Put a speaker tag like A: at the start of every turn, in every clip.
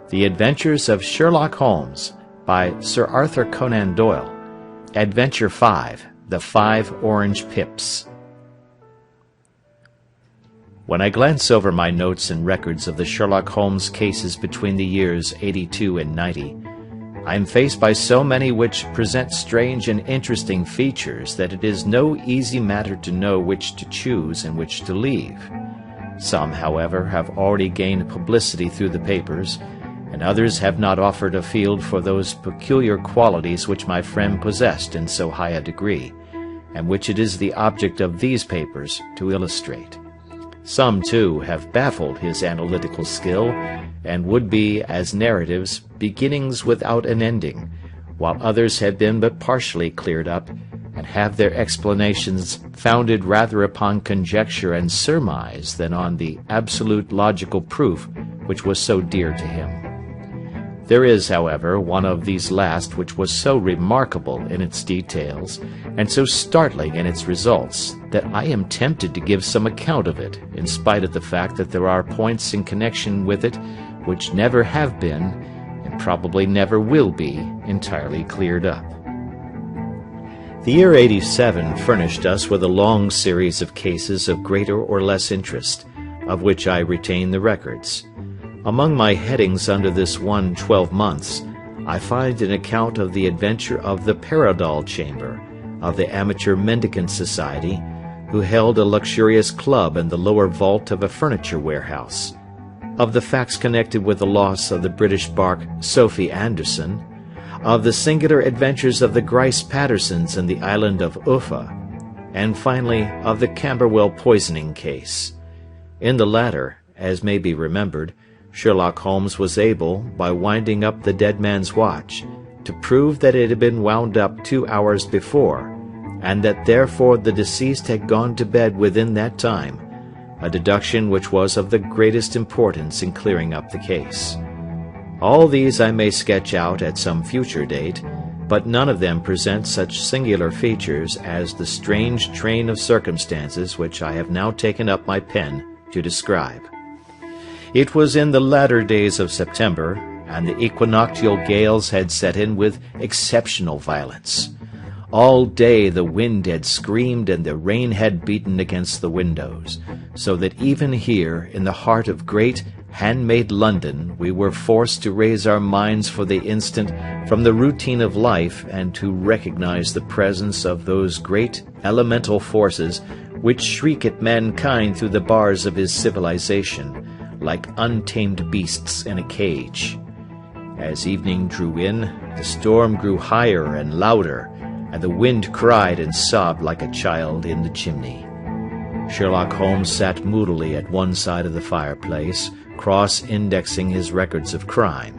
A: The Adventures of Sherlock Holmes by Sir Arthur Conan Doyle. Adventure 5, The 5 Orange Pips. When I glance over my notes and records of the Sherlock Holmes cases between the years 82 and 90, I am faced by so many which present strange and interesting features that it is no easy matter to know which to choose and which to leave. Some, however, have already gained publicity through the papers, and others have not offered a field for those peculiar qualities which my friend possessed in so high a degree, and which it is the object of these papers to illustrate. Some, too, have baffled his analytical skill, and would be, as narratives, beginnings without an ending, while others have been but partially cleared up, and have their explanations founded rather upon conjecture and surmise than on the absolute logical proof which was so dear to him. There is, however, one of these last which was so remarkable in its details, and so startling in its results, that I am tempted to give some account of it, in spite of the fact that there are points in connection with it which never have been, and probably never will be, entirely cleared up. The year 87 furnished us with a long series of cases of greater or less interest, of which I retain the records. Among my headings under this one 12 months, I find an account of the adventure of the Paradol Chamber, of the Amateur Mendicant Society, who held a luxurious club in the lower vault of a furniture warehouse, of the facts connected with the loss of the British bark Sophie Anderson, of the singular adventures of the Grice Pattersons in the island of Uffa, and finally of the Camberwell poisoning case. In the latter, as may be remembered, Sherlock Holmes was able, by winding up the dead man's watch, to prove that it had been wound up 2 hours before, and that therefore the deceased had gone to bed within that time, a deduction which was of the greatest importance in clearing up the case. All these I may sketch out at some future date, but none of them present such singular features as the strange train of circumstances which I have now taken up my pen to describe. It was in the latter days of September, and the equinoctial gales had set in with exceptional violence. All day the wind had screamed and the rain had beaten against the windows, so that even here, in the heart of great, handmade London, we were forced to raise our minds for the instant from the routine of life and to recognize the presence of those great elemental forces which shriek at mankind through the bars of his civilization, like untamed beasts in a cage. As evening drew in, the storm grew higher and louder, and the wind cried and sobbed like a child in the chimney. Sherlock Holmes sat moodily at one side of the fireplace, cross-indexing his records of crime,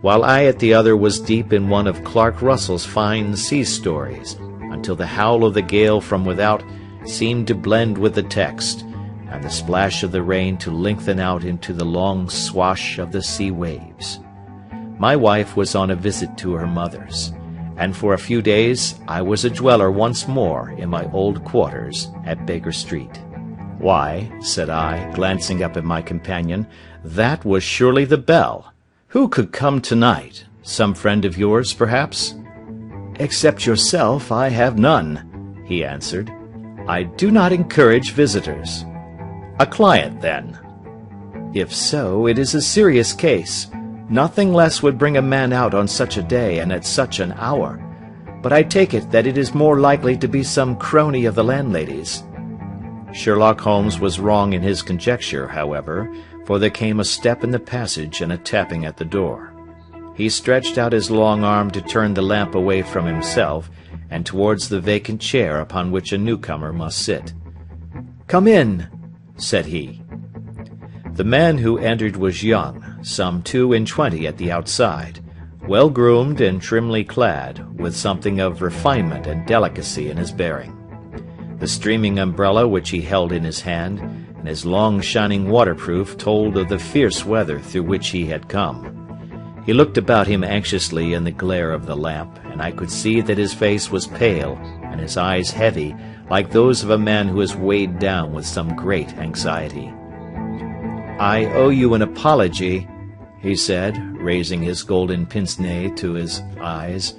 A: while I at the other was deep in one of Clark Russell's fine sea stories, until the howl of the gale from without seemed to blend with the text, and the splash of the rain to lengthen out into the long swash of the sea waves. My wife was on a visit to her mother's, and for a few days I was a dweller once more in my old quarters at Baker Street. "Why," said I, glancing up at my companion, "that was surely the bell. Who could come tonight? Some friend of yours, perhaps?" "Except yourself, I have none," he answered. "I do not encourage visitors." "A client, then?" "If so, it is a serious case. Nothing less would bring a man out on such a day and at such an hour. But I take it that it is more likely to be some crony of the landlady's." Sherlock Holmes was wrong in his conjecture, however, for there came a step in the passage and a tapping at the door. He stretched out his long arm to turn the lamp away from himself and towards the vacant chair upon which a newcomer must sit. "Come in," said he. The man who entered was young, some 22 at the outside, well-groomed and trimly clad, with something of refinement and delicacy in his bearing. The streaming umbrella which he held in his hand, and his long shining waterproof, told of the fierce weather through which he had come. He looked about him anxiously in the glare of the lamp, and I could see that his face was pale, and his eyes heavy, like those of a man who is weighed down with some great anxiety. "I owe you an apology," he said, raising his golden pince-nez to his eyes.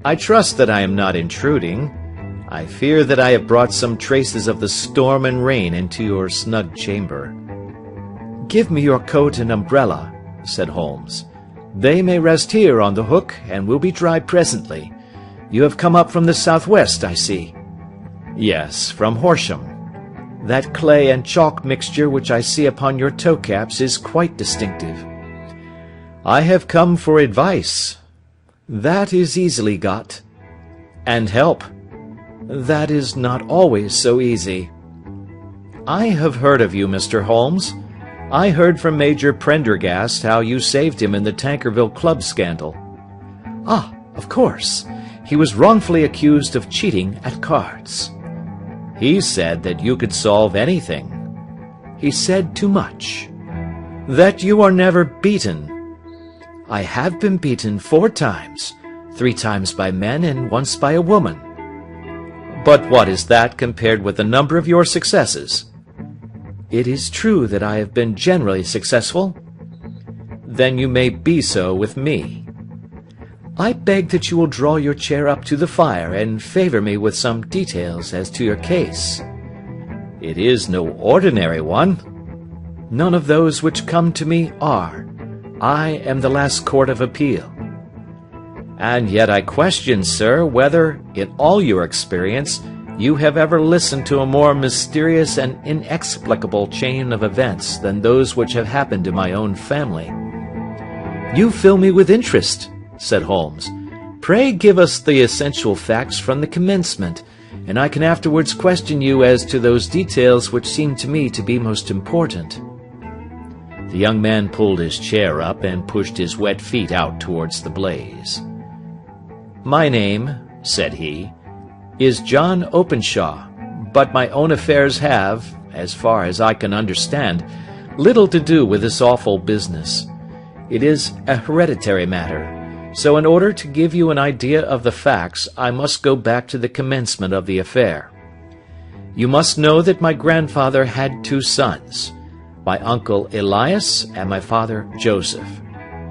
A: "I trust that I am not intruding. I fear that I have brought some traces of the storm and rain into your snug chamber." "Give me your coat and umbrella," said Holmes. "They may rest here on the hook, and will be dry presently. You have come up from the southwest, I see." "Yes, from Horsham. That clay and chalk mixture which I see upon your toe-caps is quite distinctive." "I have come for advice." "That is easily got." "And help." "That is not always so easy." "I have heard of you, Mr. Holmes. I heard from Major Prendergast how you saved him in the Tankerville Club scandal." "Ah, of course. He was wrongfully accused of cheating at cards." "He said that you could solve anything." "He said too much." "That you are never beaten." "I have been beaten 4 times, 3 times by men and once by a woman." "But what is that compared with the number of your successes?" "It is true that I have been generally successful." "Then you may be so with me." "I beg that you will draw your chair up to the fire and favor me with some details as to your case." "It is no ordinary one." "None of those which come to me are. I am the last court of appeal." "And yet I question, sir, whether, in all your experience, you have ever listened to a more mysterious and inexplicable chain of events than those which have happened to my own family." "You fill me with interest," said Holmes. "Pray give us the essential facts from the commencement, and I can afterwards question you as to those details which seem to me to be most important." The young man pulled his chair up and pushed his wet feet out towards the blaze. "My name," said he, "is John Openshaw, but my own affairs have, as far as I can understand, little to do with this awful business. It is a hereditary matter, so in order to give you an idea of the facts, I must go back to the commencement of the affair. You must know that my grandfather had 2 sons, my uncle Elias and my father Joseph.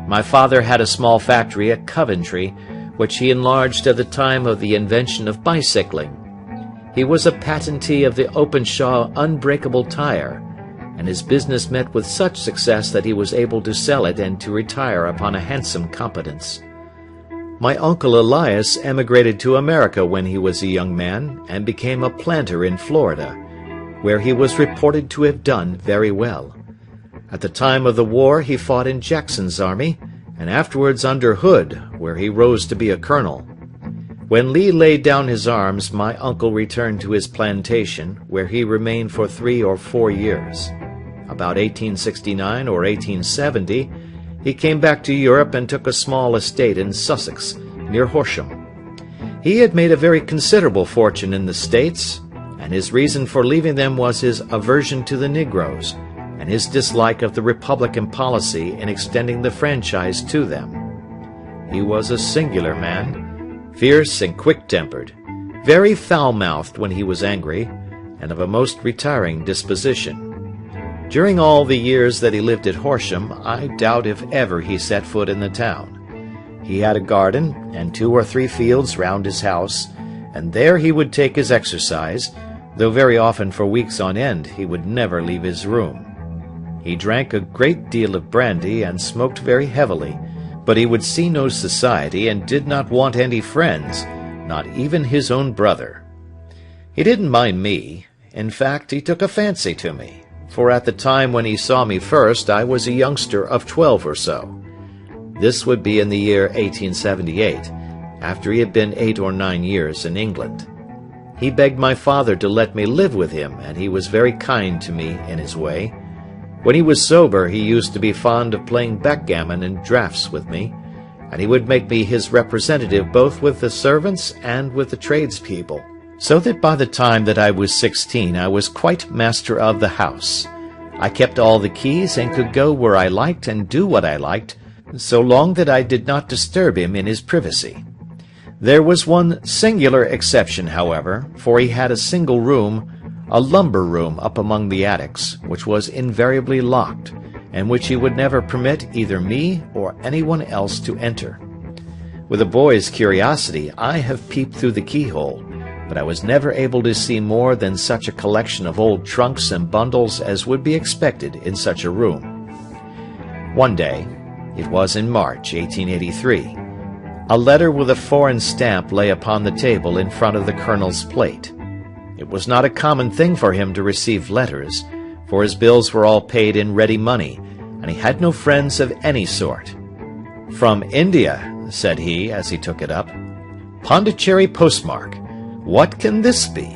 A: My father had a small factory at Coventry, which he enlarged at the time of the invention of bicycling. He was a patentee of the Openshaw unbreakable tire, and his business met with such success that he was able to sell it and to retire upon a handsome competence. My uncle Elias emigrated to America when he was a young man, and became a planter in Florida, where he was reported to have done very well. At the time of the war he fought in Jackson's army, and afterwards under Hood, where he rose to be a colonel. When Lee laid down his arms, my uncle returned to his plantation, where he remained for 3 or 4 years. About 1869 or 1870, he came back to Europe and took a small estate in Sussex, near Horsham. He had made a very considerable fortune in the States, and his reason for leaving them was his aversion to the Negroes, and his dislike of the Republican policy in extending the franchise to them. He was a singular man, fierce and quick-tempered, very foul-mouthed when he was angry, and of a most retiring disposition. During all the years that he lived at Horsham, I doubt if ever he set foot in the town. He had a garden and 2 or 3 fields round his house, and there he would take his exercise, though very often for weeks on end he would never leave his room. He drank a great deal of brandy and smoked very heavily, but he would see no society and did not want any friends, not even his own brother. He didn't mind me. In fact, he took a fancy to me, for at the time when he saw me first I was a youngster of 12 or so. This would be in the year 1878, after he had been 8 or 9 years in England. He begged my father to let me live with him, and he was very kind to me in his way. When he was sober, he used to be fond of playing backgammon and draughts with me, and he would make me his representative both with the servants and with the tradespeople, so that by the time that I was 16 I was quite master of the house. I kept all the keys and could go where I liked and do what I liked, so long that I did not disturb him in his privacy. There was one singular exception, however, for he had a single room, a lumber room up among the attics, which was invariably locked, and which he would never permit either me or anyone else to enter. With a boy's curiosity, I have peeped through the keyhole, but I was never able to see more than such a collection of old trunks and bundles as would be expected in such a room. One day, it was in March 1883, a letter with a foreign stamp lay upon the table in front of the Colonel's plate. It was not a common thing for him to receive letters, for his bills were all paid in ready money, and he had no friends of any sort. "From India," said he as he took it up. "Pondicherry postmark. What can this be?"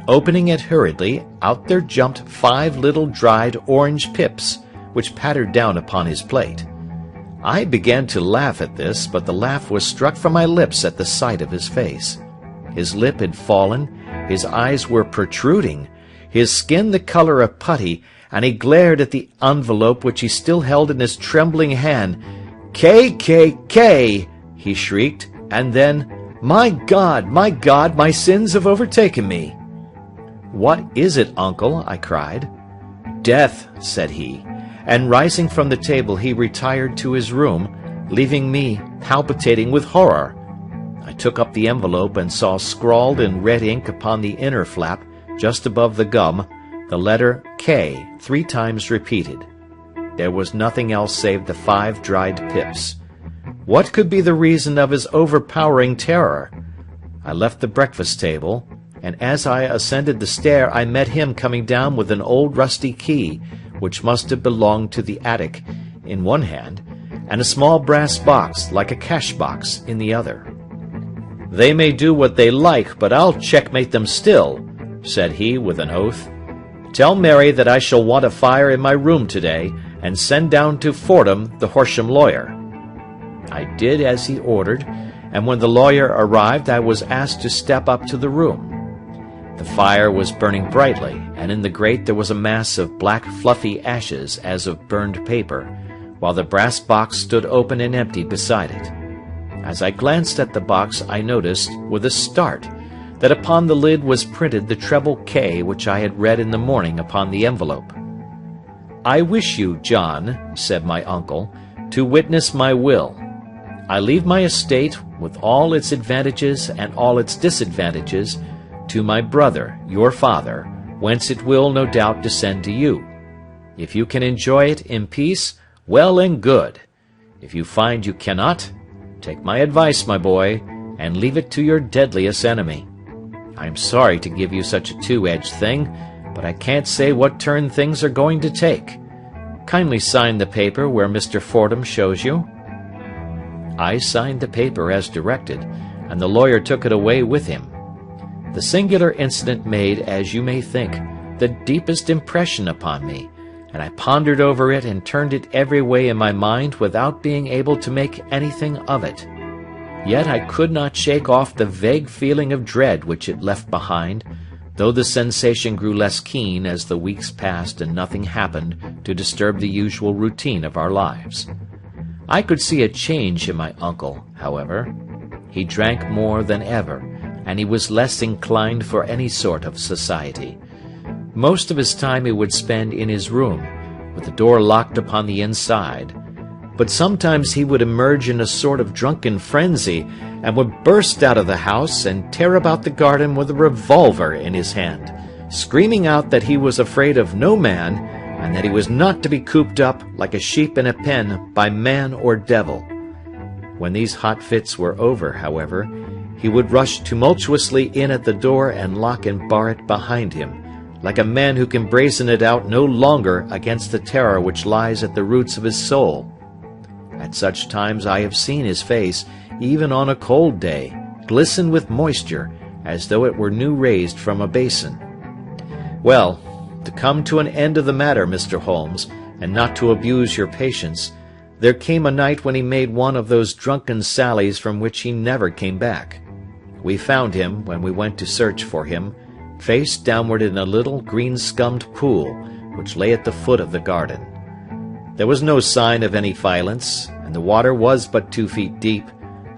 A: Opening it hurriedly, out there jumped 5 little dried orange pips, which pattered down upon his plate. I began to laugh at this, but the laugh was struck from my lips at the sight of his face. His lip had fallen, his eyes were protruding, his skin the color of putty, and he glared at the envelope which he still held in his trembling hand. "K, K, K!" he shrieked, and then, my God, my sins have overtaken me." "What is it, uncle?" I cried. "Death," said he, and rising from the table he retired to his room, leaving me palpitating with horror. I took up the envelope and saw scrawled in red ink upon the inner flap, just above the gum, the letter K 3 times repeated. There was nothing else save the 5 dried pips. What could be the reason of his overpowering terror? I left the breakfast table, and as I ascended the stair I met him coming down with an old rusty key, which must have belonged to the attic, in one hand, and a small brass box, like a cash box, in the other. "They may do what they like, but I'll checkmate them still," said he with an oath. "Tell Mary that I shall want a fire in my room today, and send down to Fordham the Horsham lawyer." I did as he ordered, and when the lawyer arrived I was asked to step up to the room. The fire was burning brightly, and in the grate there was a mass of black fluffy ashes as of burned paper, while the brass box stood open and empty beside it. As I glanced at the box I noticed, with a start, that upon the lid was printed the treble K which I had read in the morning upon the envelope. "I wish you, John," said my uncle, "to witness my will. I leave my estate, with all its advantages and all its disadvantages, to my brother, your father, whence it will, no doubt, descend to you. If you can enjoy it in peace, well and good. If you find you cannot, take my advice, my boy, and leave it to your deadliest enemy. I am sorry to give you such a two-edged thing, but I can't say what turn things are going to take. Kindly sign the paper where Mr. Fordham shows you." I signed the paper as directed, and the lawyer took it away with him. The singular incident made, as you may think, the deepest impression upon me, and I pondered over it and turned it every way in my mind without being able to make anything of it. Yet I could not shake off the vague feeling of dread which it left behind, though the sensation grew less keen as the weeks passed and nothing happened to disturb the usual routine of our lives. I could see a change in my uncle, however. He drank more than ever, and he was less inclined for any sort of society. Most of his time he would spend in his room, with the door locked upon the inside, but sometimes he would emerge in a sort of drunken frenzy, and would burst out of the house and tear about the garden with a revolver in his hand, screaming out that he was afraid of no man, and that he was not to be cooped up like a sheep in a pen by man or devil. When these hot fits were over, however, he would rush tumultuously in at the door and lock and bar it behind him, like a man who can brazen it out no longer against the terror which lies at the roots of his soul. At such times I have seen his face, even on a cold day, glisten with moisture, as though it were new raised from a basin. Well, to come to an end of the matter, Mr. Holmes, and not to abuse your patience, there came a night when he made one of those drunken sallies from which he never came back. We found him, when we went to search for him, face downward in a little green-scummed pool, which lay at the foot of the garden. There was no sign of any violence, and the water was but 2 feet deep,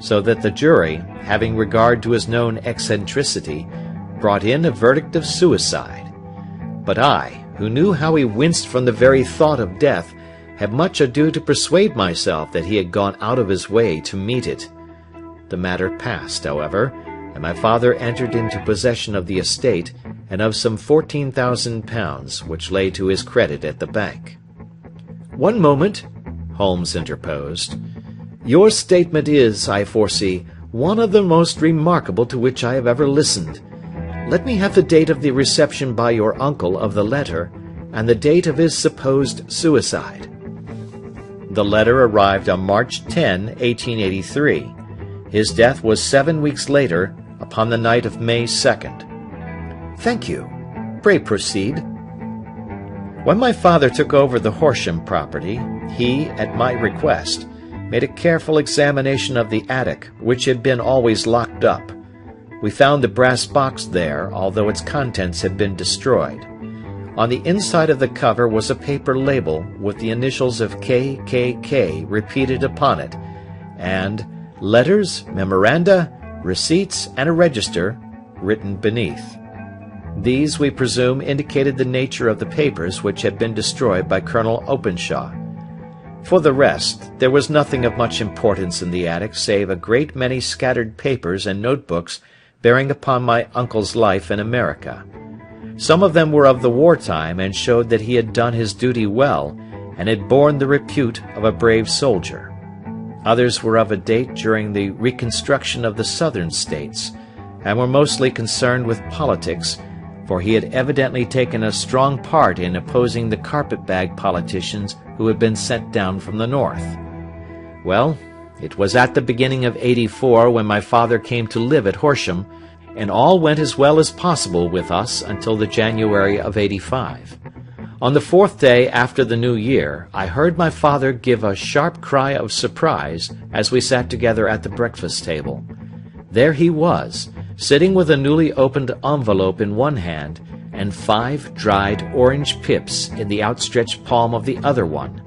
A: so that the jury, having regard to his known eccentricity, brought in a verdict of suicide. But I, who knew how he winced from the very thought of death, had much ado to persuade myself that he had gone out of his way to meet it. The matter passed, however, and my father entered into possession of the estate and of some £14,000 which lay to his credit at the bank. "One moment," Holmes interposed. "Your statement is, I foresee, one of the most remarkable to which I have ever listened. Let me have the date of the reception by your uncle of the letter, and the date of his supposed suicide." The letter arrived on March 10, 1883. His death was 7 weeks later, upon the night of May 2nd. "Thank you. Pray proceed." When my father took over the Horsham property, he, at my request, made a careful examination of the attic, which had been always locked up. We found the brass box there, although its contents had been destroyed. On the inside of the cover was a paper label with the initials of KKK repeated upon it, and letters, memoranda, receipts, and a register written beneath. These, we presume, indicated the nature of the papers which had been destroyed by Colonel Openshaw. For the rest, there was nothing of much importance in the attic save a great many scattered papers and notebooks bearing upon my uncle's life in America. Some of them were of the wartime and showed that he had done his duty well and had borne the repute of a brave soldier. Others were of a date during the reconstruction of the southern states, and were mostly concerned with politics, for he had evidently taken a strong part in opposing the carpetbag politicians who had been sent down from the north. Well, it was at the beginning of '84 when my father came to live at Horsham, and all went as well as possible with us until the January of '85. On the 4th day after the New Year, I heard my father give a sharp cry of surprise as we sat together at the breakfast table. There he was, sitting with a newly opened envelope in one hand and 5 dried orange pips in the outstretched palm of the other one.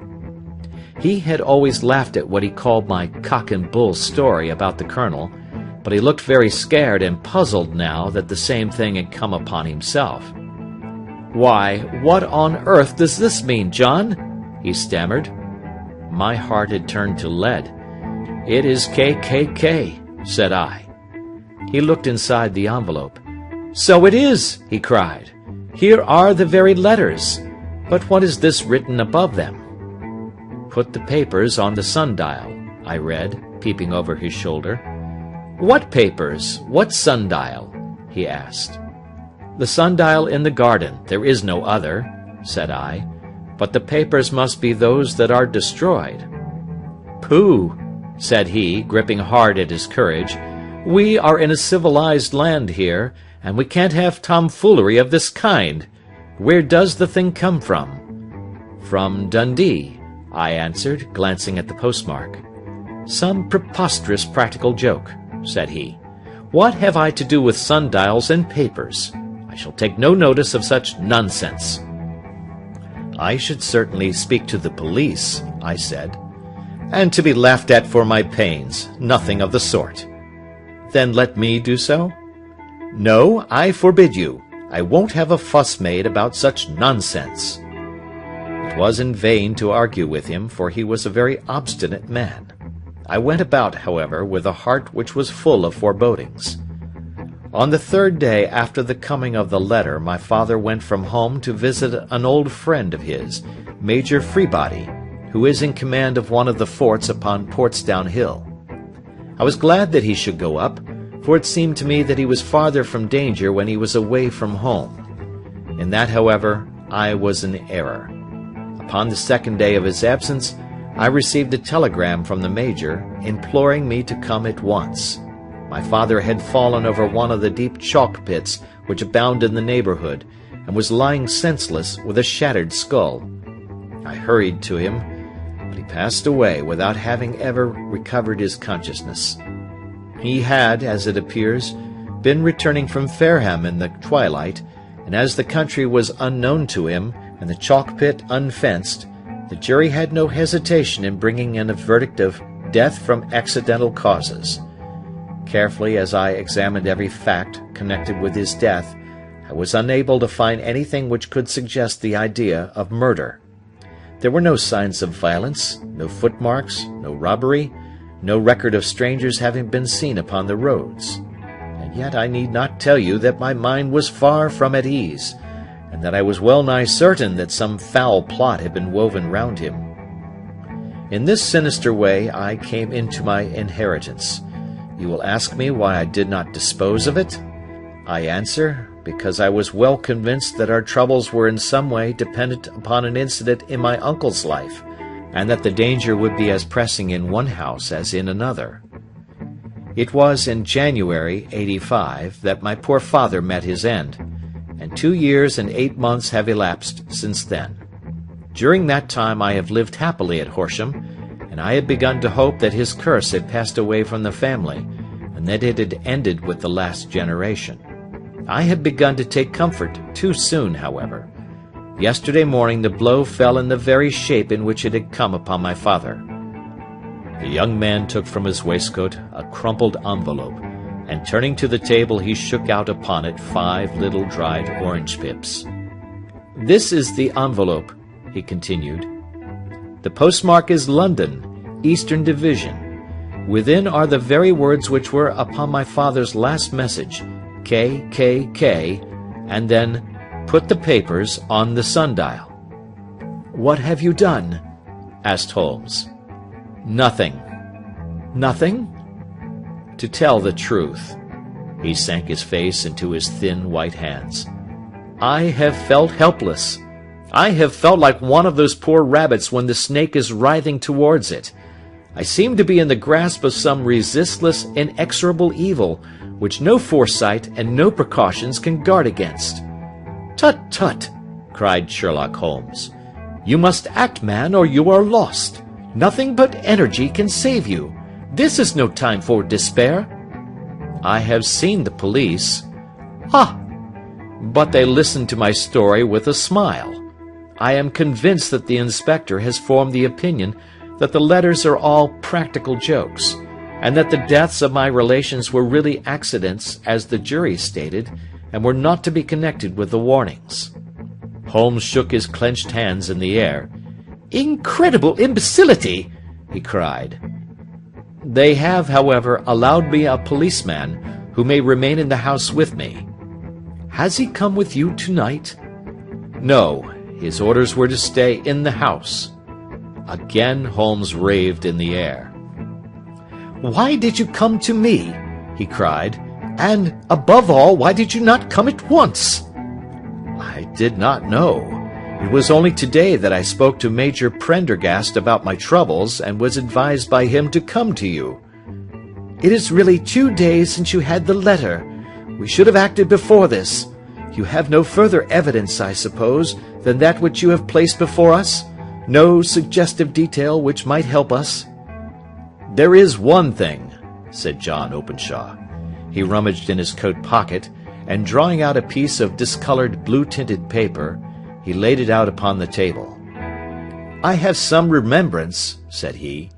A: He had always laughed at what he called my cock-and-bull story about the colonel, but he looked very scared and puzzled now that the same thing had come upon himself. "Why, what on earth does this mean, John?" he stammered. My heart had turned to lead. "It is KKK," said I. He looked inside the envelope. "So it is!" he cried. "Here are the very letters. But what is this written above them?" "Put the papers on the sundial," I read, peeping over his shoulder. "What papers? What sundial?" he asked. "The sundial in the garden. There is no other," said I. "But the papers must be those that are destroyed." "Pooh!" said he, gripping hard at his courage. "We are in a civilized land here, and we can't have tomfoolery of this kind. Where does the thing come from?" "From Dundee," I answered, glancing at the postmark. "Some preposterous practical joke," said he. "What have I to do with sundials and papers? I shall take no notice of such nonsense." "I should certainly speak to the police," I said. "And to be laughed at for my pains. Nothing of the sort." "Then let me do so?" "No, I forbid you. I won't have a fuss made about such nonsense." It was in vain to argue with him, for he was a very obstinate man. I went about, however, with a heart which was full of forebodings. On the 3rd day after the coming of the letter, my father went from home to visit an old friend of his, Major Freebody, who is in command of one of the forts upon Portsdown Hill. I was glad that he should go up, for it seemed to me that he was farther from danger when he was away from home. In that, however, I was in error. Upon the 2nd day of his absence, I received a telegram from the Major, imploring me to come at once. My father had fallen over one of the deep chalk pits which abound in the neighborhood, and was lying senseless with a shattered skull. I hurried to him, but he passed away without having ever recovered his consciousness. He had, as it appears, been returning from Fareham in the twilight, and as the country was unknown to him, and the chalk pit unfenced, the jury had no hesitation in bringing in a verdict of death from accidental causes. Carefully as I examined every fact connected with his death, I was unable to find anything which could suggest the idea of murder. There were no signs of violence, no footmarks, no robbery, no record of strangers having been seen upon the roads. And yet I need not tell you that my mind was far from at ease, and that I was well nigh certain that some foul plot had been woven round him. In this sinister way I came into my inheritance. You will ask me why I did not dispose of it? I answer, because I was well convinced that our troubles were in some way dependent upon an incident in my uncle's life, and that the danger would be as pressing in one house as in another. It was in January '85 that my poor father met his end, and 2 years and 8 months have elapsed since then. During that time I have lived happily at Horsham, and I had begun to hope that his curse had passed away from the family, and that it had ended with the last generation. I had begun to take comfort too soon, however. Yesterday morning the blow fell in the very shape in which it had come upon my father. The young man took from his waistcoat a crumpled envelope, and turning to the table he shook out upon it 5 little dried orange pips. "This is the envelope," he continued. "The postmark is London, Eastern Division. Within are the very words which were upon my father's last message, KKK, and then, 'Put the papers on the sundial.'" "What have you done?" asked Holmes. "Nothing." "Nothing?" "To tell the truth," he sank his face into his thin white hands, "I have felt helpless. I have felt like one of those poor rabbits when the snake is writhing towards it. I seem to be in the grasp of some resistless, inexorable evil, which no foresight and no precautions can guard against." "Tut, tut!" cried Sherlock Holmes. "You must act, man, or you are lost. Nothing but energy can save you. This is no time for despair." "I have seen the police." "Ah! But they listened to my story with a smile. I am convinced that the inspector has formed the opinion that the letters are all practical jokes, and that the deaths of my relations were really accidents, as the jury stated, and were not to be connected with the warnings." Holmes shook his clenched hands in the air. "Incredible imbecility!" he cried. "They have, however, allowed me a policeman who may remain in the house with me." "Has he come with you tonight?" "No, his orders were to stay in the house." Again Holmes raved in the air. "Why did you come to me?" he cried. "And, above all, why did you not come at once?" "I did not know. It was only today that I spoke to Major Prendergast about my troubles, and was advised by him to come to you." "It is really 2 days since you had the letter. We should have acted before this. You have no further evidence, I suppose, than that which you have placed before us? No suggestive detail which might help us?" "There is one thing," said John Openshaw. He rummaged in his coat pocket, and drawing out a piece of discolored blue-tinted paper, he laid it out upon the table. "I have some remembrance," said he,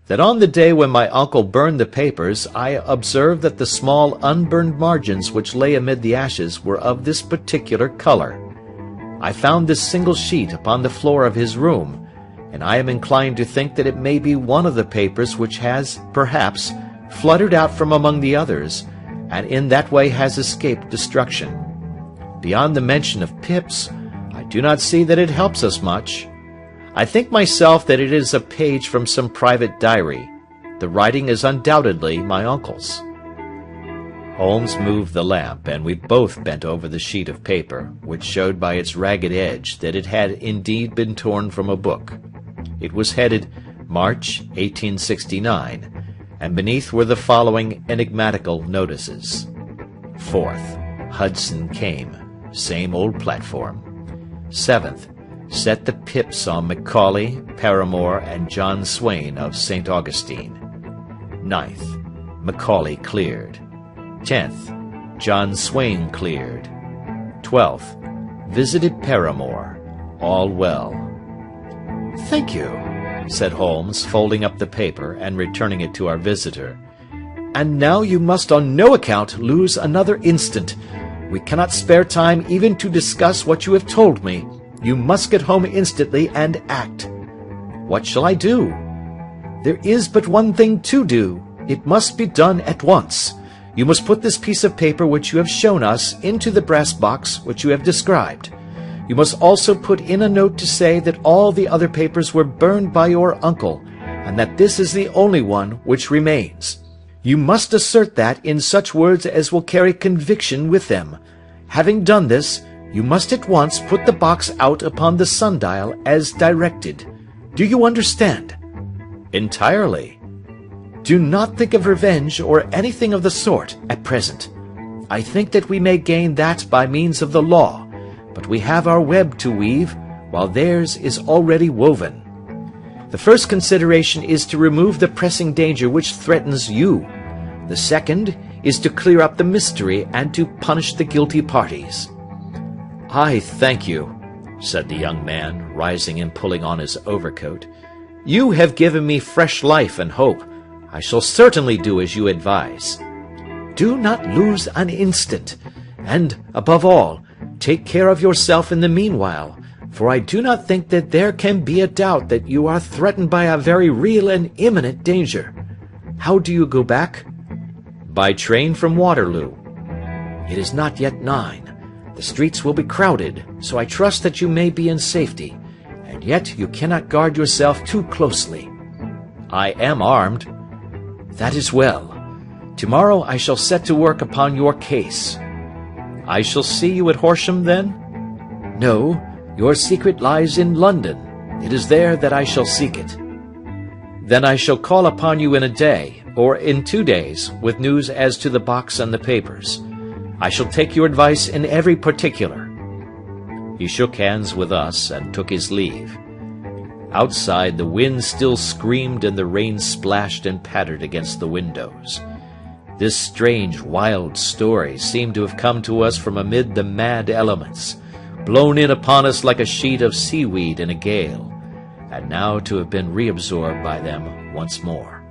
A: "that on the day when my uncle burned the papers I observed that the small unburned margins which lay amid the ashes were of this particular color. I found this single sheet upon the floor of his room, and I am inclined to think that it may be one of the papers which has, perhaps, fluttered out from among the others, and in that way has escaped destruction. Beyond the mention of pips, I do not see that it helps us much. I think myself that it is a page from some private diary. The writing is undoubtedly my uncle's." Holmes moved the lamp, and we both bent over the sheet of paper, which showed by its ragged edge that it had indeed been torn from a book. It was headed March 1869, and beneath were the following enigmatical notices: 4th, Hudson came, same old platform. 7th, set the pips on Macaulay, Paramore, and John Swain of St. Augustine. 9th, Macaulay cleared. 10th, John Swain cleared. 12th, visited Paramore. All well. "Thank you," said Holmes, folding up the paper and returning it to our visitor. "And now you must on no account lose another instant. We cannot spare time even to discuss what you have told me. You must get home instantly and act. What shall I do? There is but one thing to do. It must be done at once. You must put this piece of paper which you have shown us into the brass box which you have described. You must also put in a note to say that all the other papers were burned by your uncle, and that this is the only one which remains. You must assert that in such words as will carry conviction with them. Having done this, you must at once put the box out upon the sundial as directed. Do you understand? Entirely. Do not think of revenge or anything of the sort at present. I think that we may gain that by means of the law, but we have our web to weave, while theirs is already woven. The first consideration is to remove the pressing danger which threatens you. The second is to clear up the mystery and to punish the guilty parties. I thank you, said the young man, rising and pulling on his overcoat. You have given me fresh life and hope. I shall certainly do as you advise. Do not lose an instant, and, above all, take care of yourself in the meanwhile, for I do not think that there can be a doubt that you are threatened by a very real and imminent danger. How do you go back? By train from Waterloo. It is not yet 9. The streets will be crowded, so I trust that you may be in safety, and yet you cannot guard yourself too closely. I am armed. That is well. Tomorrow I shall set to work upon your case. I shall see you at Horsham, then? No, your secret lies in London. It is there that I shall seek it. Then I shall call upon you in a day, or in 2 days, with news as to the box and the papers. I shall take your advice in every particular. He shook hands with us and took his leave. Outside, the wind still screamed and the rain splashed and pattered against the windows. This strange, wild story seemed to have come to us from amid the mad elements, blown in upon us like a sheet of seaweed in a gale, and now to have been reabsorbed by them once more.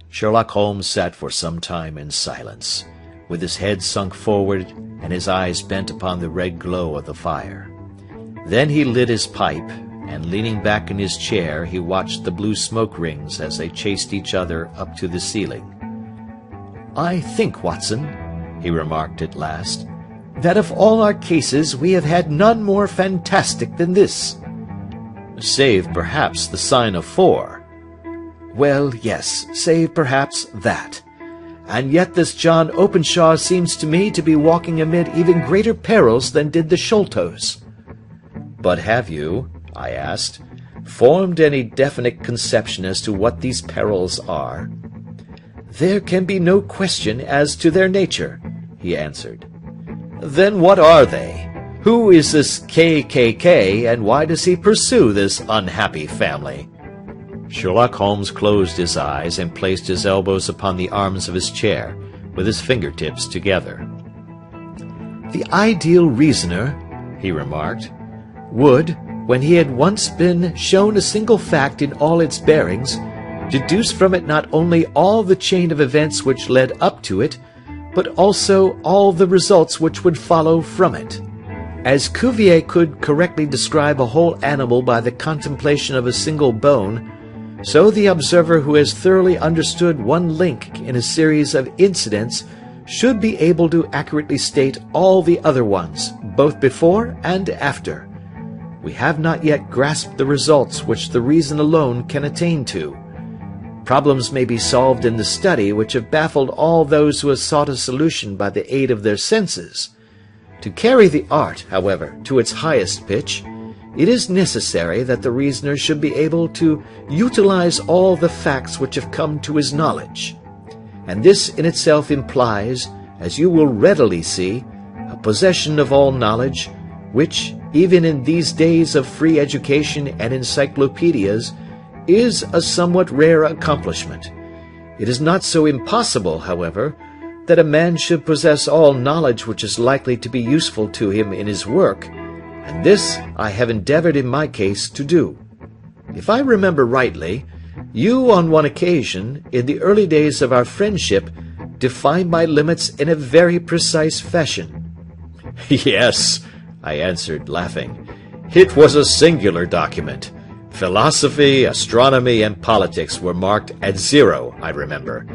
A: Sherlock Holmes sat for some time in silence, with his head sunk forward and his eyes bent upon the red glow of the fire. Then he lit his pipe, and leaning back in his chair, he watched the blue smoke rings as they chased each other up to the ceiling. I think, Watson, he remarked at last, that of all our cases we have had none more fantastic than this. Save, perhaps, the sign of 4. Well, yes, save, perhaps, that. And yet this John Openshaw seems to me to be walking amid even greater perils than did the Sholtos. But have you, I asked, formed any definite conception as to what these perils are? There can be no question as to their nature, he answered. Then what are they? Who is this KKK, and why does he pursue this unhappy family? Sherlock Holmes closed his eyes and placed his elbows upon the arms of his chair, with his fingertips together. The ideal reasoner, he remarked, would, when he had once been shown a single fact in all its bearings, deduce from it not only all the chain of events which led up to it, but also all the results which would follow from it. As Cuvier could correctly describe a whole animal by the contemplation of a single bone, so the observer who has thoroughly understood one link in a series of incidents should be able to accurately state all the other ones, both before and after. We have not yet grasped the results which the reason alone can attain to. Problems may be solved in the study which have baffled all those who have sought a solution by the aid of their senses. To carry the art, however, to its highest pitch, it is necessary that the reasoner should be able to utilize all the facts which have come to his knowledge. And this in itself implies, as you will readily see, a possession of all knowledge, which, even in these days of free education and encyclopedias, is a somewhat rare accomplishment. It is not so impossible, however, that a man should possess all knowledge which is likely to be useful to him in his work, and this I have endeavored in my case to do. If I remember rightly, you on one occasion, in the early days of our friendship, defined my limits in a very precise fashion. Yes, I answered, laughing. "It was a singular document. Philosophy, astronomy, and politics were marked at 0, I remember.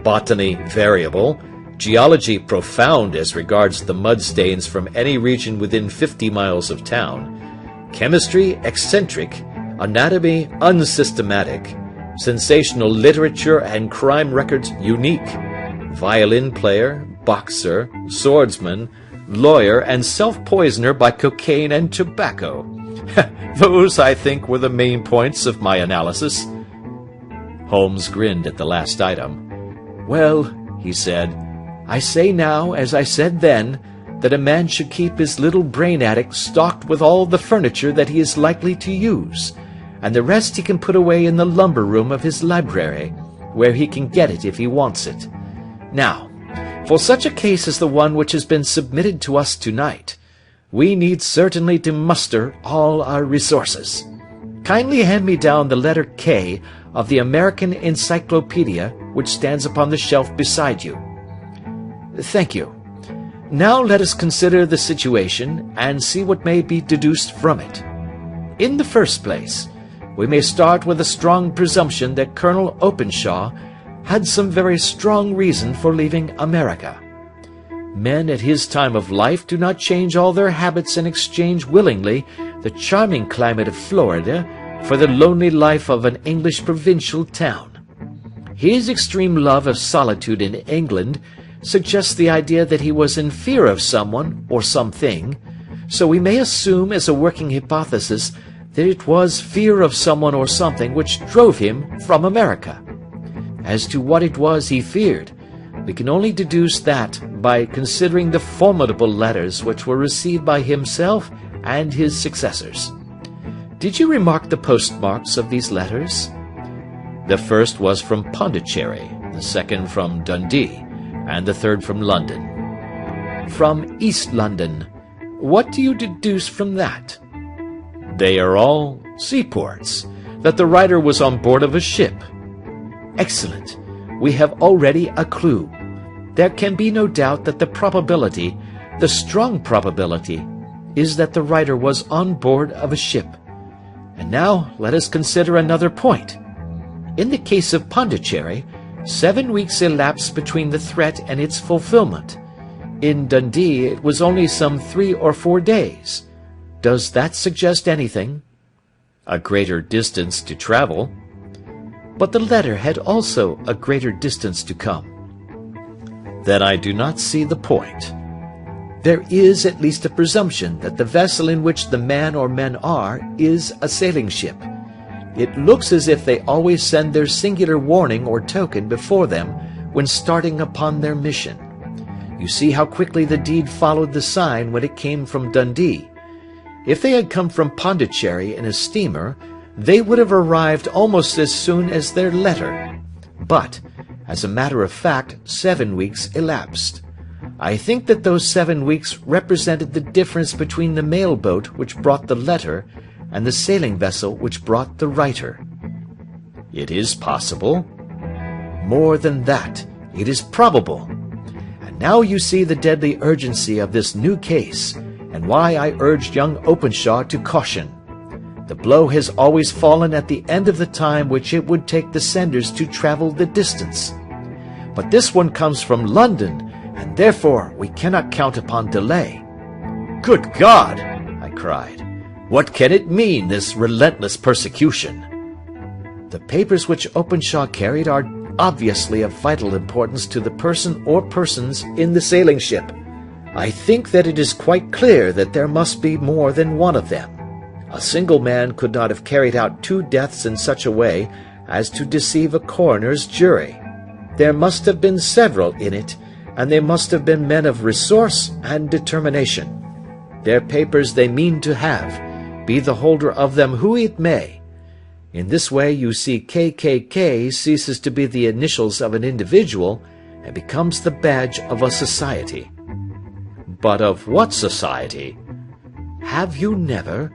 A: Botany variable, geology profound as regards the mud stains from any region within 50 miles of town, chemistry eccentric, anatomy unsystematic, sensational literature and crime records unique, violin player, boxer, swordsman, lawyer, and self-poisoner by cocaine and tobacco. Those, I think, were the main points of my analysis." Holmes grinned at the last item. "Well," he said, "I say now, as I said then, that a man should keep his little brain attic stocked with all the furniture that he is likely to use, and the rest he can put away in the lumber room of his library, where he can get it if he wants it. Now, for such a case as the one which has been submitted to us tonight, we need certainly to muster all our resources. Kindly hand me down the letter K of the American Encyclopedia which stands upon the shelf beside you. Thank you. Now let us consider the situation and see what may be deduced from it. In the first place, we may start with a strong presumption that Colonel Openshaw had some very strong reason for leaving America. Men at his time of life do not change all their habits and exchange willingly the charming climate of Florida for the lonely life of an English provincial town. His extreme love of solitude in England suggests the idea that he was in fear of someone or something, so we may assume as a working hypothesis that it was fear of someone or something which drove him from America. As to what it was he feared, we can only deduce that by considering the formidable letters which were received by himself and his successors. Did you remark the postmarks of these letters? The first was from Pondicherry, the second from Dundee, and the third from London. From East London. What do you deduce from that? They are all seaports, that the writer was on board of a ship. Excellent. We have already a clue. There can be no doubt that the probability, the strong probability, is that the writer was on board of a ship. And now let us consider another point. In the case of Pondicherry, 7 weeks elapsed between the threat and its fulfillment. In Dundee it was only some 3 or 4 days. Does that suggest anything? A greater distance to travel. But the letter had also a greater distance to come. Then I do not see the point. There is at least a presumption that the vessel in which the man or men are is a sailing ship. It looks as if they always send their singular warning or token before them when starting upon their mission. You see how quickly the deed followed the sign when it came from Dundee. If they had come from Pondicherry in a steamer, they would have arrived almost as soon as their letter. But, as a matter of fact, 7 weeks elapsed. I think that those 7 weeks represented the difference between the mail boat which brought the letter and the sailing vessel which brought the writer. It is possible. More than that, it is probable. And now you see the deadly urgency of this new case, and why I urged young Openshaw to caution. The blow has always fallen at the end of the time which it would take the senders to travel the distance. But this one comes from London, and therefore we cannot count upon delay. Good God! I cried. What can it mean, this relentless persecution? The papers which Openshaw carried are obviously of vital importance to the person or persons in the sailing ship. I think that it is quite clear that there must be more than one of them. A single man could not have carried out 2 deaths in such a way as to deceive a coroner's jury. There must have been several in it, and they must have been men of resource and determination. Their papers they mean to have, be the holder of them who it may. In this way you see KKK ceases to be the initials of an individual and becomes the badge of a society. But of what society? Have you never,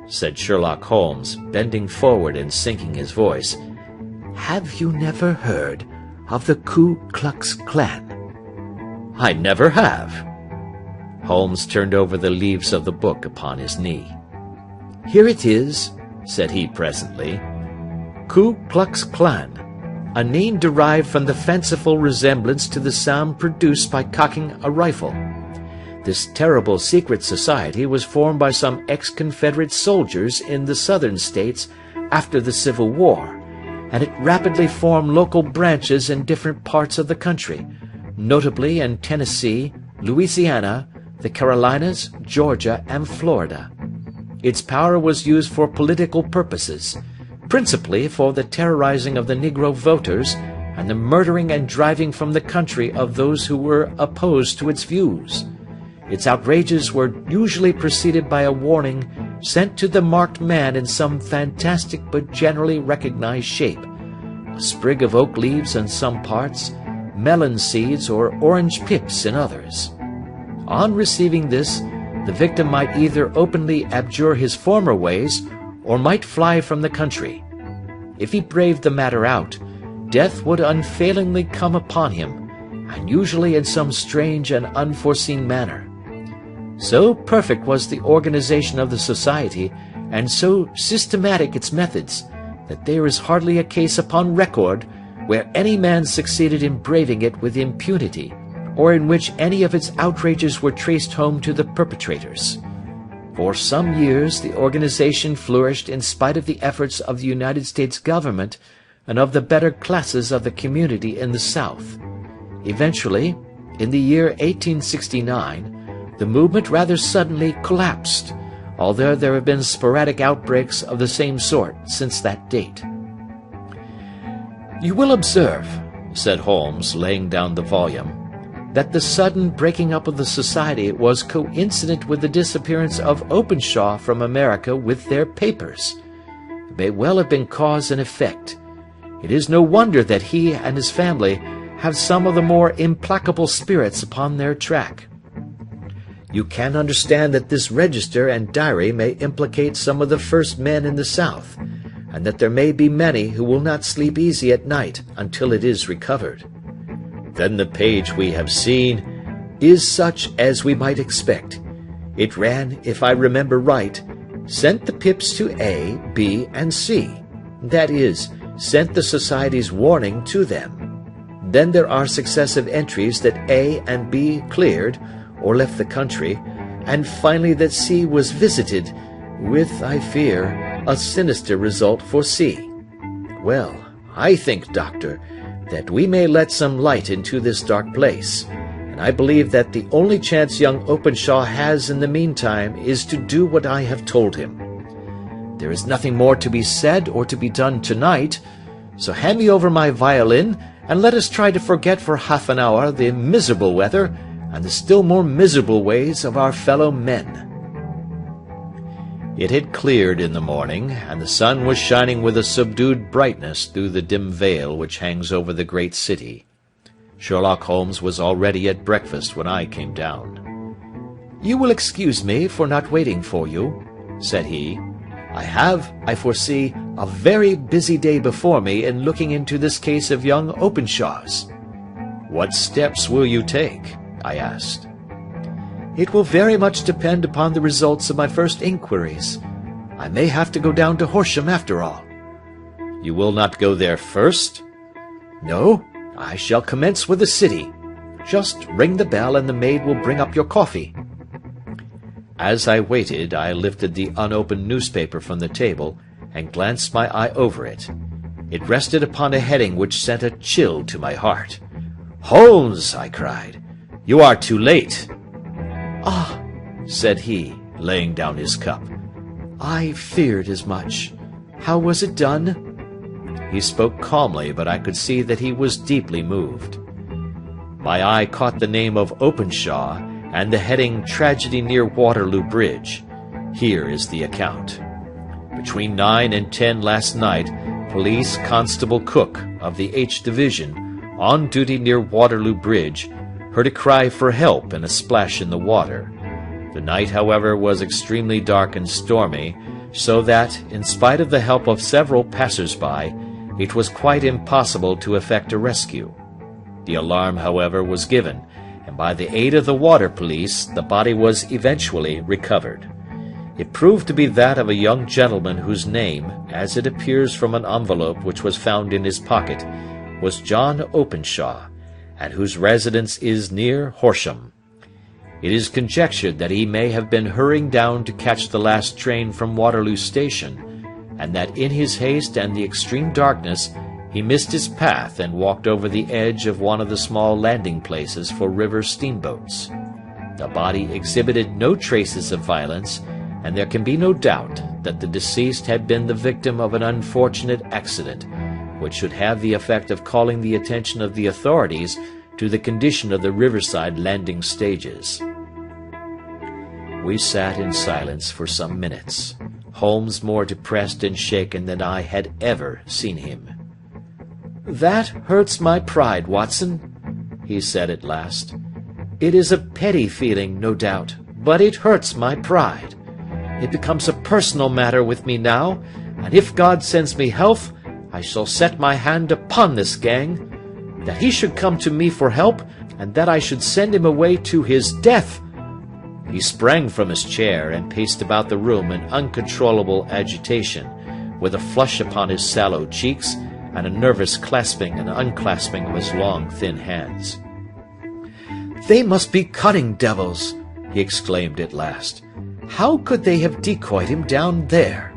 A: said Sherlock Holmes, bending forward and sinking his voice, have you never heard of the Ku Klux Klan? I never have. Holmes turned over the leaves of the book upon his knee. "Here it is," said he presently. "Ku Klux Klan, a name derived from the fanciful resemblance to the sound produced by cocking a rifle. This terrible secret society was formed by some ex-Confederate soldiers in the Southern states after the Civil War, and it rapidly formed local branches in different parts of the country, notably in Tennessee, Louisiana, the Carolinas, Georgia, and Florida. Its power was used for political purposes, principally for the terrorizing of the Negro voters and the murdering and driving from the country of those who were opposed to its views. Its outrages were usually preceded by a warning sent to the marked man in some fantastic but generally recognized shape, a sprig of oak leaves in some parts, melon seeds or orange pips in others. On receiving this, the victim might either openly abjure his former ways or might fly from the country. If he braved the matter out, death would unfailingly come upon him, and usually in some strange and unforeseen manner. So perfect was the organization of the society, and so systematic its methods, that there is hardly a case upon record where any man succeeded in braving it with impunity, or in which any of its outrages were traced home to the perpetrators. For some years the organization flourished in spite of the efforts of the United States government and of the better classes of the community in the South. Eventually, in the year 1869, the movement rather suddenly collapsed, although there have been sporadic outbreaks of the same sort since that date. "You will observe," said Holmes, laying down the volume, "that the sudden breaking up of the society was coincident with the disappearance of Openshaw from America with their papers. It may well have been cause and effect. It is no wonder that he and his family have some of the more implacable spirits upon their track. You can understand that this register and diary may implicate some of the first men in the South, and that there may be many who will not sleep easy at night until it is recovered. Then the page we have seen is such as we might expect. It ran, if I remember right, sent the pips to A, B, and C. That is, sent the society's warning to them. Then there are successive entries that A and B cleared, or left the country, and finally that C was visited, with, I fear, a sinister result for C. Well, I think, Doctor, that we may let some light into this dark place, and I believe that the only chance young Openshaw has in the meantime is to do what I have told him. There is nothing more to be said or to be done tonight, so hand me over my violin, and let us try to forget for half an hour the miserable weather and the still more miserable ways of our fellow men." It had cleared in the morning, and the sun was shining with a subdued brightness through the dim veil which hangs over the great city. Sherlock Holmes was already at breakfast when I came down. "You will excuse me for not waiting for you," said he. "I have, I foresee, a very busy day before me in looking into this case of young Openshaw's." "What steps will you take?" I asked. "It will very much depend upon the results of my first inquiries. I may have to go down to Horsham after all." "You will not go there first?" "No, I shall commence with the city. Just ring the bell and the maid will bring up your coffee." As I waited, I lifted the unopened newspaper from the table and glanced my eye over it. It rested upon a heading which sent a chill to my heart. "Holmes!" I cried. "You are too late." "Ah," said he, laying down his cup. "I feared as much. How was it done?" He spoke calmly, but I could see that he was deeply moved. My eye caught the name of Openshaw and the heading "Tragedy near Waterloo Bridge." Here is the account. "Between 9 and 10 last night, Police Constable Cook of the H Division, on duty near Waterloo Bridge, heard a cry for help and a splash in the water. The night, however, was extremely dark and stormy, so that, in spite of the help of several passers-by, it was quite impossible to effect a rescue. The alarm, however, was given, and by the aid of the water police, the body was eventually recovered. It proved to be that of a young gentleman whose name, as it appears from an envelope which was found in his pocket, was John Openshaw, and whose residence is near Horsham. It is conjectured that he may have been hurrying down to catch the last train from Waterloo Station, and that in his haste and the extreme darkness he missed his path and walked over the edge of one of the small landing places for river steamboats. The body exhibited no traces of violence, and there can be no doubt that the deceased had been the victim of an unfortunate accident, which should have the effect of calling the attention of the authorities to the condition of the riverside landing stages. We sat in silence for some minutes, Holmes more depressed and shaken than I had ever seen him. "That hurts my pride, Watson," he said at last. "It is a petty feeling, no doubt, but it hurts my pride. It becomes a personal matter with me now, and if God sends me health, I shall set my hand upon this gang. That he should come to me for help, and that I should send him away to his death." He sprang from his chair and paced about the room in uncontrollable agitation, with a flush upon his sallow cheeks and a nervous clasping and unclasping of his long, thin hands. "They must be cunning devils," he exclaimed at last. "How could they have decoyed him down there?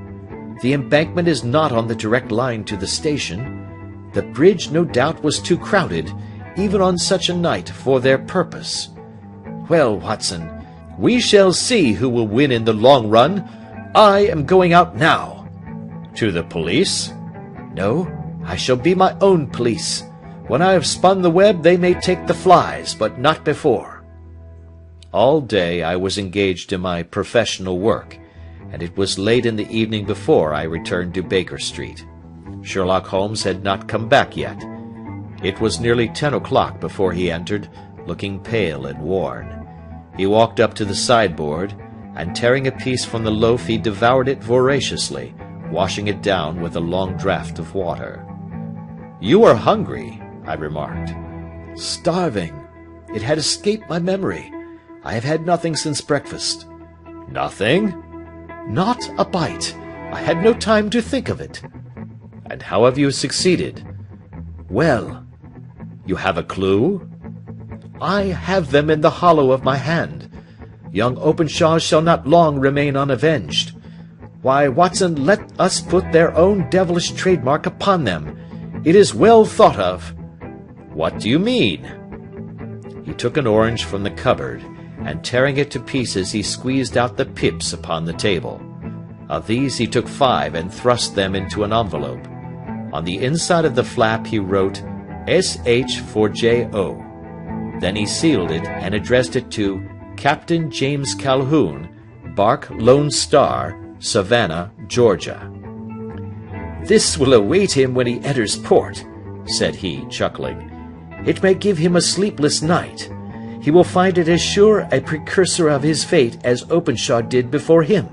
A: The embankment is not on the direct line to the station. The bridge no doubt was too crowded, even on such a night, for their purpose. Well, Watson, we shall see who will win in the long run. I am going out now." "To the police?" "No, I shall be my own police. When I have spun the web they may take the flies, but not before." All day I was engaged in my professional work, and it was late in the evening before I returned to Baker Street. Sherlock Holmes had not come back yet. It was nearly 10 o'clock before he entered, looking pale and worn. He walked up to the sideboard, and tearing a piece from the loaf he devoured it voraciously, washing it down with a long draught of water. "You are hungry," I remarked. "Starving. It had escaped my memory. I have had nothing since breakfast." "Nothing?" "Not a bite. I had no time to think of it." "And how have you succeeded?" "Well." "You have a clue?" "I have them in the hollow of my hand. Young Openshaw shall not long remain unavenged. Why, Watson, let us put their own devilish trademark upon them. It is well thought of." "What do you mean?" He took an orange from the cupboard, and tearing it to pieces he squeezed out the pips upon the table. Of these he took 5 and thrust them into an envelope. On the inside of the flap he wrote S.H. for J.O. Then he sealed it and addressed it to Captain James Calhoun, Bark Lone Star, Savannah, Georgia. "This will await him when he enters port," said he, chuckling. "It may give him a sleepless night. He will find it as sure a precursor of his fate as Openshaw did before him."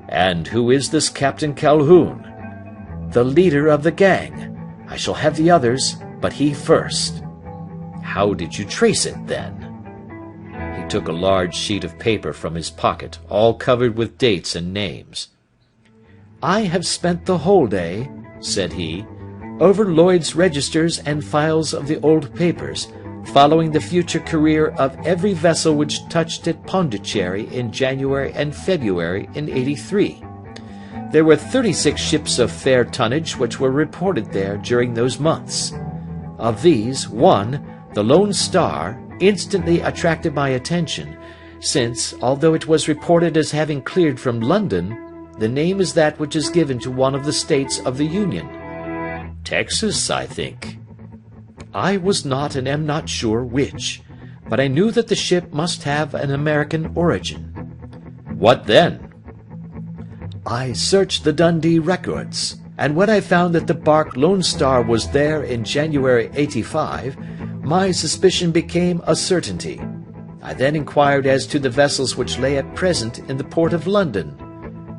A: "And who is this Captain Calhoun?" "The leader of the gang. I shall have the others, but he first." "How did you trace it, then?" He took a large sheet of paper from his pocket, all covered with dates and names. "I have spent the whole day," said he, "over Lloyd's registers and files of the old papers, following the future career of every vessel which touched at Pondicherry in January and February in '83. There were 36 ships of fair tonnage which were reported there during those months. Of these, one, the Lone Star, instantly attracted my attention, since, although it was reported as having cleared from London, the name is that which is given to one of the states of the Union." "Texas, I think." "I was not and am not sure which, but I knew that the ship must have an American origin." "What then?" "I searched the Dundee records, and when I found that the bark Lone Star was there in January '85, my suspicion became a certainty. I then inquired as to the vessels which lay at present in the port of London."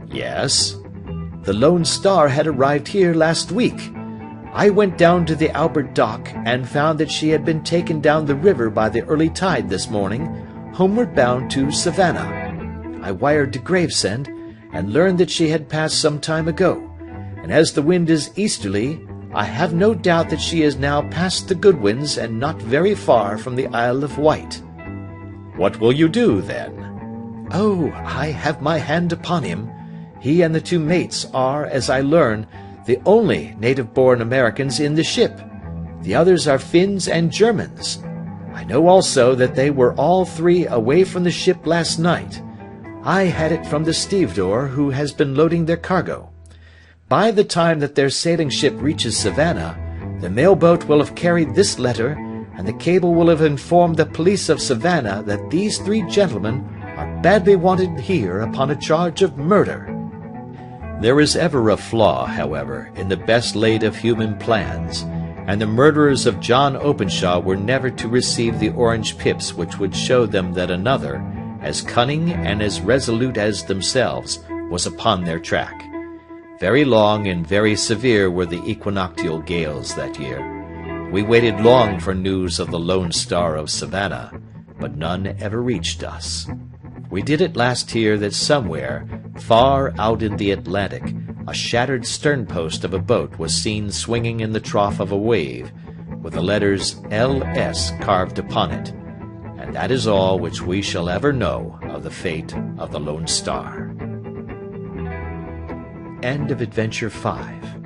A: "Yes?"
B: "The Lone Star had arrived here last week.
A: I went down to the Albert Dock and found that she had been taken down the river by the early tide this morning, homeward bound to Savannah. I wired to Gravesend and learned that she had passed some time ago, and as the wind is easterly, I have no doubt that she is now past the Goodwins and not very far from the Isle of Wight." "What will you do, then?" "Oh, I have my hand upon him. He and the 2 mates are, as I learn, the only native-born Americans in the ship. The others are Finns and Germans. I know also that they were all 3 away from the ship last night. I had it from the stevedore who has been loading their cargo. By the time that their sailing ship reaches Savannah, the mail-boat will have carried this letter, and the cable will have informed the police of Savannah that these 3 gentlemen are badly wanted here upon a charge of murder." There is ever a flaw, however, in the best laid of human plans, and the murderers of John Openshaw were never to receive the orange pips which would show them that another, as cunning and as resolute as themselves, was upon their track. Very long and very severe were the equinoctial gales that year. We waited long for news of the Lone Star of Savannah, but none ever reached us. We did at last hear that somewhere, far out in the Atlantic, a shattered sternpost of a boat was seen swinging in the trough of a wave, with the letters L.S. carved upon it, and that is all which we shall ever know of the fate of the Lone Star. End of Adventure 5.